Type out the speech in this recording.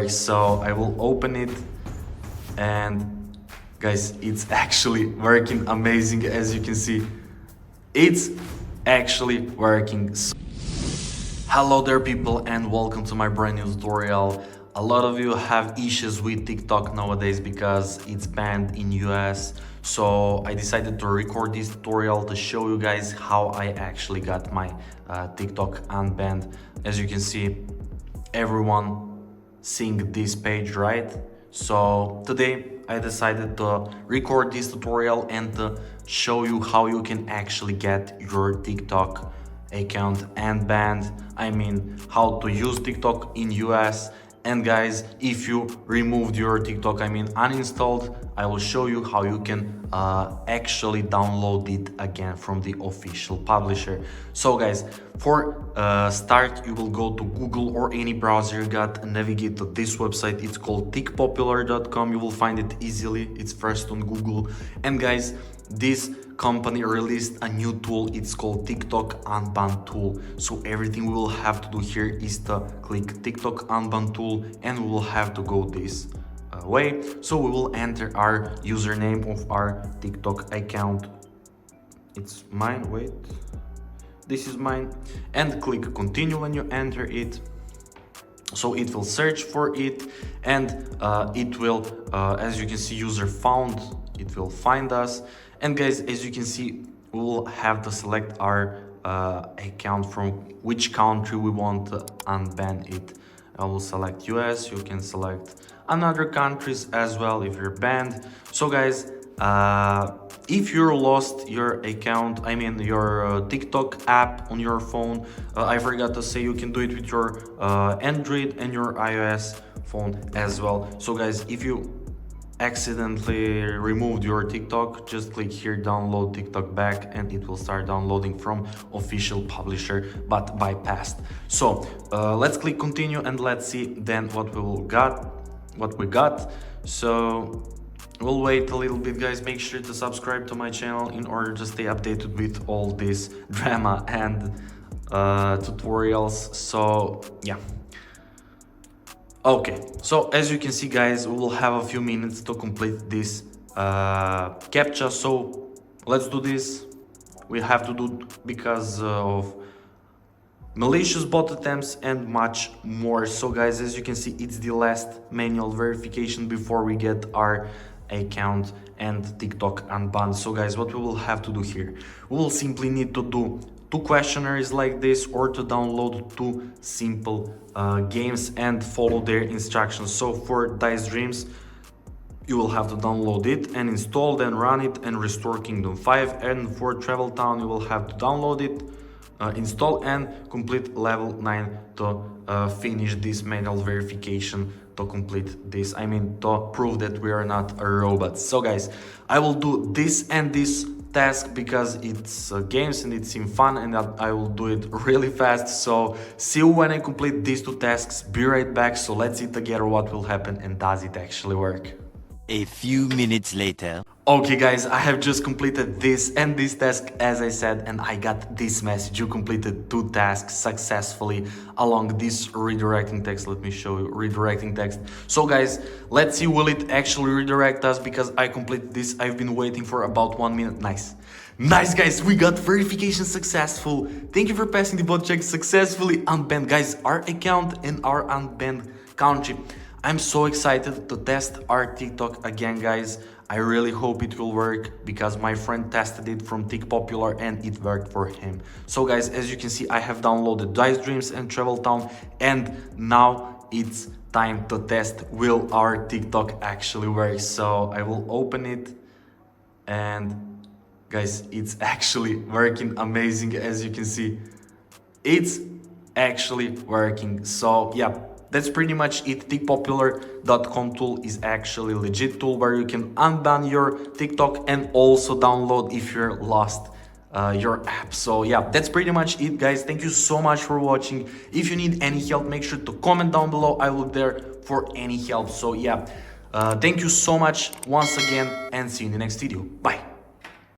works. So I will open it, and guys, it's actually working amazing. As you can see, it's actually working. Hello there people, and welcome to my brand new tutorial. A lot of you have issues with TikTok nowadays because it's banned in US. So I decided to record this tutorial to show you guys how I actually got my TikTok unbanned. As you can see, everyone seeing this page, right? So today I decided to record this tutorial and to show you how you can actually get your TikTok account unbanned. I mean, how to use TikTok in US. And guys, if you removed your TikTok, uninstalled, I will show you how you can actually download it again from the official publisher. So guys, for start, you will go to Google or any browser you got and navigate to this website. It's called tickpopular.com. You will find it easily. It's first on Google. And guys, this company released a new tool. It's called TikTok unban tool. So everything we will have to do here is to click TikTok unban tool, and we will have to go this way. So we will enter our username of our TikTok account. It's mine. Wait, this is mine, and click continue when you enter it. So it will search for it, and it will, as you can see, user found. It will find us. And guys, as you can see, we will have to select our account from which country we want to unban it. I will select US. You can select another countries as well if you're banned. So guys, if you lost your account, your TikTok app on your phone, I forgot to say you can do it with your Android and your iOS phone as well. So guys, if you accidentally removed your TikTok, just click here download TikTok back, and it will start downloading from official publisher but bypassed. So let's click continue, and let's see then what we got. So we'll wait a little bit, guys. Make sure to subscribe to my channel in order to stay updated with all this drama and tutorials. So yeah. Okay, so as you can see, guys, we will have a few minutes to complete this captcha. So let's do this. We have to do it because of malicious bot attempts and much more. So guys, as you can see, it's the last manual verification before we get our account and TikTok unbanned. So guys, what we will have to do here, we will simply need to do 2 questionnaires like this, or to download 2 simple games and follow their instructions. So for Dice Dreams, you will have to download it and install, then run it and restore Kingdom 5. And for Travel Town, you will have to download it, install, and complete level 9 to finish this manual verification, to complete this, to prove that we are not robots. So guys, I will do this and this task because it's games and it seems fun, and I will do it really fast. So see you when I complete these 2 tasks. Be right back. So let's see together what will happen and does it actually work. A few minutes later. Okay guys, I have just completed this and this task as I said, and I got this message: you completed 2 tasks successfully along this redirecting text. Let me show you redirecting text. So guys, let's see, will it actually redirect us, because I completed this. I've been waiting for about 1 minute. Nice guys, we got verification successful. Thank you for passing the bot check successfully. Unbanned, guys, our account in our unbanned country. I'm so excited to test our TikTok again, guys. I really hope it will work, because my friend tested it from TikPopular and it worked for him. So guys, as you can see, I have downloaded Dice Dreams and Travel Town, and now it's time to test will our TikTok actually work. So I will open it, and guys, it's actually working amazing. As you can see, it's actually working. So yeah, that's pretty much it. TikPopular.com tool is actually a legit tool where you can unban your TikTok and also download if you're lost your app. So yeah, that's pretty much it, guys. Thank you so much for watching. If you need any help, make sure to comment down below. I will be there for any help. So yeah, thank you so much once again, and see you in the next video. Bye.